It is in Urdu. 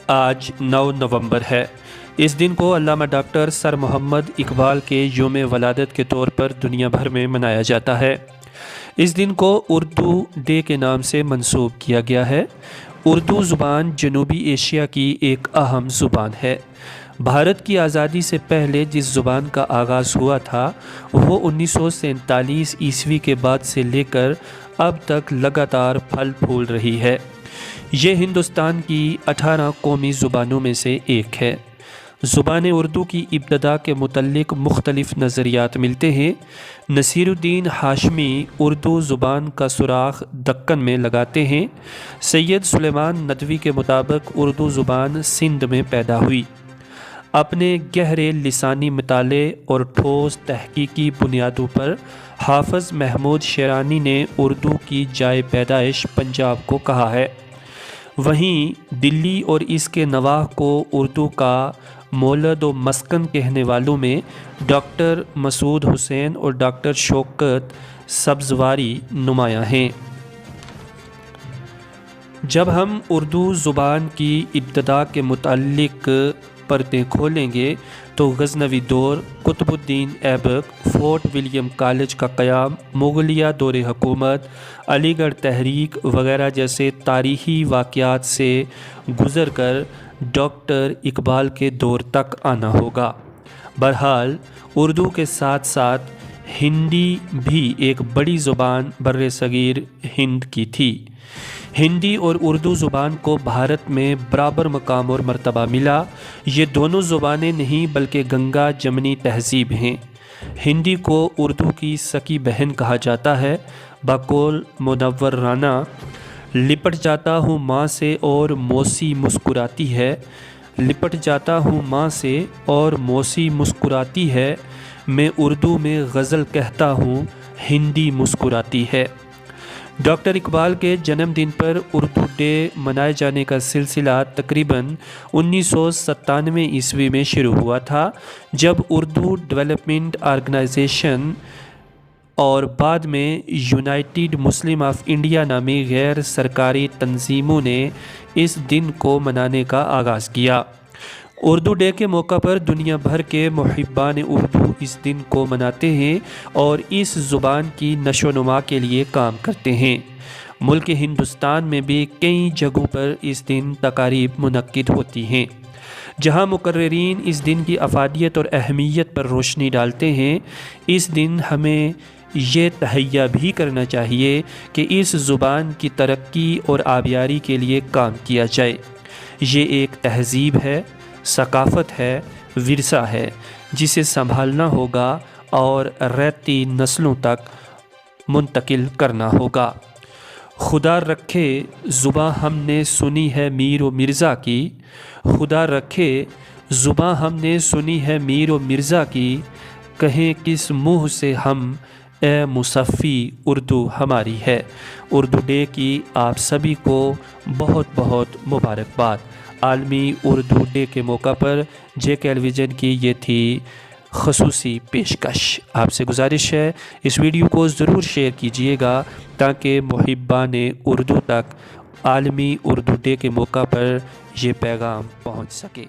آج 9 نومبر ہے۔ اس دن کو علامہ ڈاکٹر سر محمد اقبال کے یوم ولادت کے طور پر دنیا بھر میں منایا جاتا ہے۔ اس دن کو اردو ڈے کے نام سے منسوب کیا گیا ہے۔ اردو زبان جنوبی ایشیا کی ایک اہم زبان ہے۔ بھارت کی آزادی سے پہلے جس زبان کا آغاز ہوا تھا وہ 1947 عیسوی کے بعد سے لے کر اب تک لگاتار پھل پھول رہی ہے۔ یہ ہندوستان کی 18 قومی زبانوں میں سے ایک ہے۔ زبان اردو کی ابتدا کے متعلق مختلف نظریات ملتے ہیں۔ نصیر الدین ہاشمی اردو زبان کا سراغ دکن میں لگاتے ہیں۔ سید سلیمان ندوی کے مطابق اردو زبان سندھ میں پیدا ہوئی۔ اپنے گہرے لسانی مطالعے اور ٹھوس تحقیقی بنیادوں پر حافظ محمود شیرانی نے اردو کی جائے پیدائش پنجاب کو کہا ہے۔ وہیں دلی اور اس کے نواح کو اردو کا مولد و مسکن کہنے والوں میں ڈاکٹر مسعود حسین اور ڈاکٹر شوکت سبزواری نمایاں ہیں۔ جب ہم اردو زبان کی ابتدا کے متعلق پردے کھولیں گے تو غزنوی دور، قطب الدین ایبک، فورٹ ولیم کالج کا قیام، مغلیہ دور حکومت، علی گڑھ تحریک وغیرہ جیسے تاریخی واقعات سے گزر کر ڈاکٹر اقبال کے دور تک آنا ہوگا۔ بہرحال اردو کے ساتھ ساتھ ہندی بھی ایک بڑی زبان بر صغیر ہند کی تھی۔ ہندی اور اردو زبان کو بھارت میں برابر مقام اور مرتبہ ملا۔ یہ دونوں زبانیں نہیں بلکہ گنگا جمنی تہذیب ہیں۔ ہندی کو اردو کی سکی بہن کہا جاتا ہے۔ بقول منور رانا، لپٹ جاتا ہوں ماں سے اور موسی مسکراتی ہے، لپٹ جاتا ہوں ماں سے اور موسی مسکراتی ہے، میں اردو میں غزل کہتا ہوں، ہندی مسکراتی ہے۔ ڈاکٹر اقبال کے جنم دن پر اردو ڈے منائے جانے کا سلسلہ تقریباً 1997 عیسوی میں شروع ہوا تھا، جب اردو ڈیولپمنٹ آرگنائزیشن اور بعد میں یونائٹڈ مسلم آف انڈیا نامی غیر سرکاری تنظیموں نے اس دن کو منانے کا آغاز کیا۔ اردو ڈے کے موقع پر دنیا بھر کے محبان اردو اس دن کو مناتے ہیں اور اس زبان کی نشو و نما کے لیے کام کرتے ہیں۔ ملک ہندوستان میں بھی کئی جگہوں پر اس دن تقاریب منعقد ہوتی ہیں، جہاں مقررین اس دن کی افادیت اور اہمیت پر روشنی ڈالتے ہیں۔ اس دن ہمیں یہ تہیہ بھی کرنا چاہیے کہ اس زبان کی ترقی اور آبیاری کے لیے کام کیا جائے۔ یہ ایک تہذیب ہے، ثقافت ہے، ورثہ ہے، جسے سنبھالنا ہوگا اور رہتی نسلوں تک منتقل کرنا ہوگا۔ خدا رکھے زباں ہم نے سنی ہے میر و مرزا کی، خدا رکھے زباں ہم نے سنی ہے میر و مرزا کی، کہیں کس منہ سے ہم اے مصفی اردو ہماری ہے۔ اردو ڈے کی آپ سبھی کو بہت بہت مبارکباد۔ عالمی اردو ڈے کے موقع پر جے ٹیلی ویژن کی یہ تھی خصوصی پیشکش۔ آپ سے گزارش ہے اس ویڈیو کو ضرور شیئر کیجئے گا تاکہ محبان اردو تک عالمی اردو ڈے کے موقع پر یہ پیغام پہنچ سکے۔